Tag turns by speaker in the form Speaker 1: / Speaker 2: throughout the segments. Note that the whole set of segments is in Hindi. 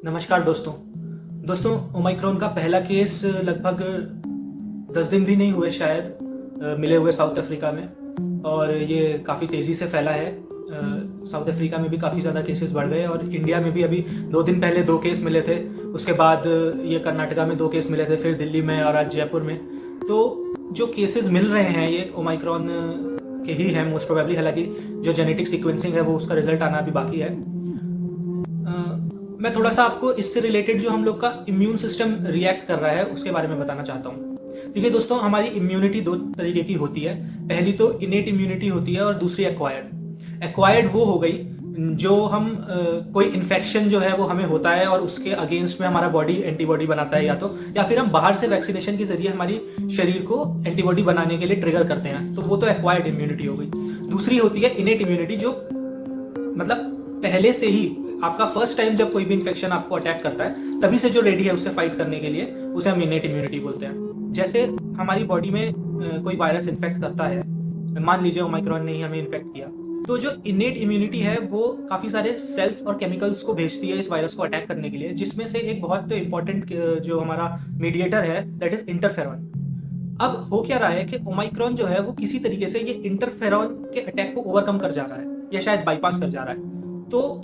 Speaker 1: नमस्कार दोस्तों। ओमाइक्रॉन का पहला केस लगभग 10 दिन भी नहीं हुए शायद मिले हुए साउथ अफ्रीका में, और ये काफ़ी तेज़ी से फैला है। साउथ अफ्रीका में भी काफ़ी ज़्यादा केसेस बढ़ गए, और इंडिया में भी अभी 2 दिन पहले 2 केस मिले थे। उसके बाद ये कर्नाटका में 2 केस मिले थे, फिर दिल्ली में और आज जयपुर में। तो जो केसेस मिल रहे हैं ये ओमाइक्रॉन के ही हैं मोस्ट प्रोबेबली, हालांकि जो जेनेटिक सीक्वेंसिंग है वो उसका रिजल्ट आना अभी बाकी है। मैं थोड़ा सा आपको इससे रिलेटेड जो हम लोग का इम्यून सिस्टम रिएक्ट कर रहा है उसके बारे में बताना चाहता हूँ। देखिए दोस्तों, हमारी इम्यूनिटी 2 तरीके की होती है। पहली तो इनेट इम्यूनिटी होती है और दूसरी एक्वायर्ड। एक्वायर्ड वो हो गई जो हम कोई इन्फेक्शन जो है वो हमें होता है और उसके अगेंस्ट में हमारा बॉडी एंटीबॉडी बनाता है, या फिर हम बाहर से वैक्सीनेशन के जरिए हमारी शरीर को एंटीबॉडी बनाने के लिए ट्रिगर करते हैं, तो वो तो एक्वायर्ड इम्यूनिटी हो गई। दूसरी होती है इनेट इम्यूनिटी, जो मतलब पहले से ही आपका फर्स्ट टाइम जब कोई भी इन्फेक्शन आपको अटैक करता है तभी से जो रेडी है उससे फाइट करने के लिए, उसे हम इनेट इम्यूनिटी बोलते हैं। जैसे हमारी बॉडी में कोई वायरस इन्फेक्ट करता है, मान लीजिए ओमाइक्रॉन ने ही हमें इन्फेक्ट किया, तो जो इनेट इम्यूनिटी है वो काफ़ी सारे सेल्स और केमिकल्स को भेजती है इस वायरस को अटैक करने के लिए, जिसमें से एक बहुत इंपॉर्टेंट जो हमारा मीडिएटर है दैट इज इंटरफेरॉन। अब हो क्या रहा है कि ओमाइक्रॉन जो है वो किसी तरीके से ये इंटरफेरॉन के अटैक को ओवरकम कर जा रहा है, या शायद बाईपास कर जा रहा है। तो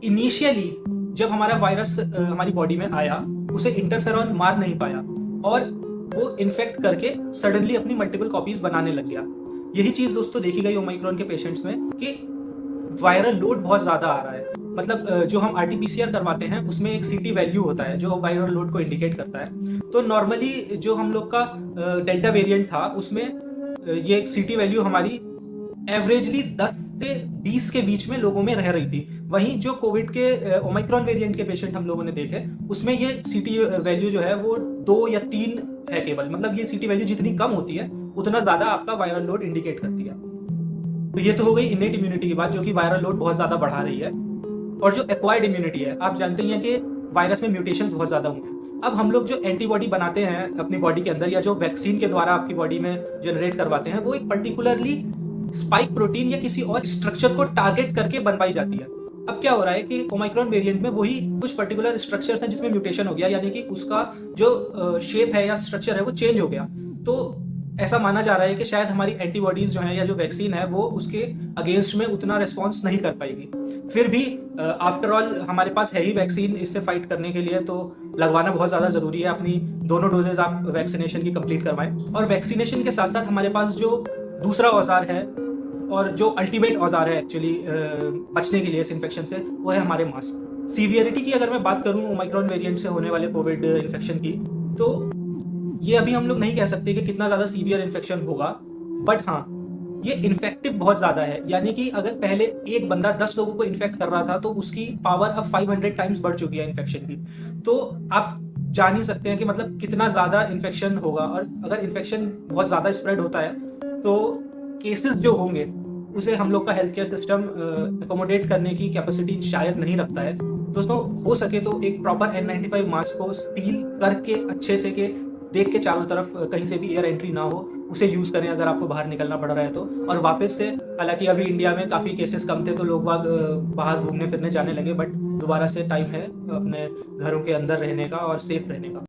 Speaker 1: इनिशियली जब हमारा वायरस हमारी बॉडी में आया, उसे इंटरफेरॉन मार नहीं पाया और वो इन्फेक्ट करके सडनली अपनी मल्टीपल कॉपीज बनाने लग गया। यही चीज दोस्तों देखी गई ओमाइक्रॉन के पेशेंट्स में कि वायरल लोड बहुत ज्यादा आ रहा है। मतलब जो हम आरटीपीसीआर करवाते हैं उसमें एक सीटी वैल्यू होता है जो वायरल लोड को इंडिकेट करता है। तो नॉर्मली जो हम लोग का डेल्टा वेरिएंट था उसमें ये सीटी वैल्यू हमारी एवरेजली 10 से 20 के बीच में लोगों में रह रही थी। वहीं जो कोविड के ओमाइक्रॉन वेरिएंट के पेशेंट हम लोगों ने देखे उसमें ये सीटी वैल्यू जो है वो 2 या 3 है केवल। मतलब ये सीटी वैल्यू जितनी कम होती है उतना ज्यादा आपका वायरल लोड इंडिकेट करती है। तो ये तो हो गई इनेट इम्यूनिटी की बात, जो कि वायरल लोड बहुत ज्यादा बढ़ा रही है। और जो एक्वायर्ड इम्यूनिटी है, आप जानते ही हैं कि वायरस में म्यूटेशंस बहुत ज्यादा होंगे। अब हम लोग जो एंटीबॉडी बनाते हैं अपनी बॉडी के अंदर, या जो वैक्सीन के द्वारा आपकी बॉडी में जनरेट करवाते हैं, वो एक पर्टिकुलरली स्पाइक प्रोटीन या किसी और स्ट्रक्चर को टारगेट करके बनवाई जाती है। अब क्या हो रहा है कि ओमाइक्रॉन वेरिएंट में वही कुछ पर्टिकुलर स्ट्रक्चर्स हैं जिसमें म्यूटेशन हो गया, यानी कि उसका जो शेप है या स्ट्रक्चर है वो चेंज हो गया। तो ऐसा माना जा रहा है कि शायद हमारी एंटीबॉडीज जो है या जो वैक्सीन है वो उसके अगेंस्ट में उतना रिस्पॉन्स नहीं कर पाएगी। फिर भी आफ्टर ऑल हमारे पास है ही वैक्सीन इससे फाइट करने के लिए, तो लगवाना बहुत ज़्यादा ज़रूरी है। अपनी दोनों डोजेज आप वैक्सीनेशन की कंप्लीट करवाएं। और वैक्सीनेशन के साथ साथ हमारे पास जो दूसरा औजार है और जो अल्टीमेट औजार है एक्चुअली बचने के लिए इस इन्फेक्शन से, वो है हमारे मास्क। सीवियरिटी की अगर मैं बात करूं ओमाइक्रॉन वेरिएंट से होने वाले कोविड इन्फेक्शन की, तो ये अभी हम लोग नहीं कह सकते कि कितना ज़्यादा सीवियर इन्फेक्शन होगा, बट हाँ ये इन्फेक्टिव बहुत ज़्यादा है। यानी कि अगर पहले एक बंदा 10 लोगों को इन्फेक्ट कर रहा था तो उसकी पावर अब 500 टाइम्स बढ़ चुकी है इन्फेक्शन की। तो आप जान ही सकते हैं कि मतलब कितना ज़्यादा इन्फेक्शन होगा। और अगर इन्फेक्शन बहुत ज़्यादा स्प्रेड होता है तो केसेस जो होंगे उसे हम लोग का हेल्थ केयर सिस्टम अकोमोडेट करने की कैपेसिटी शायद नहीं रखता है। दोस्तों, हो सके तो एक प्रॉपर N95 मास्क को सील करके अच्छे से के देख के चारों तरफ कहीं से भी एयर एंट्री ना हो, उसे यूज़ करें अगर आपको बाहर निकलना पड़ रहा है तो। और वापस से, हालांकि अभी इंडिया में काफ़ी केसेस कम थे तो लोग बाग बाहर घूमने फिरने जाने लगे, बट दोबारा से टाइम है अपने घरों के अंदर रहने का और सेफ रहने का।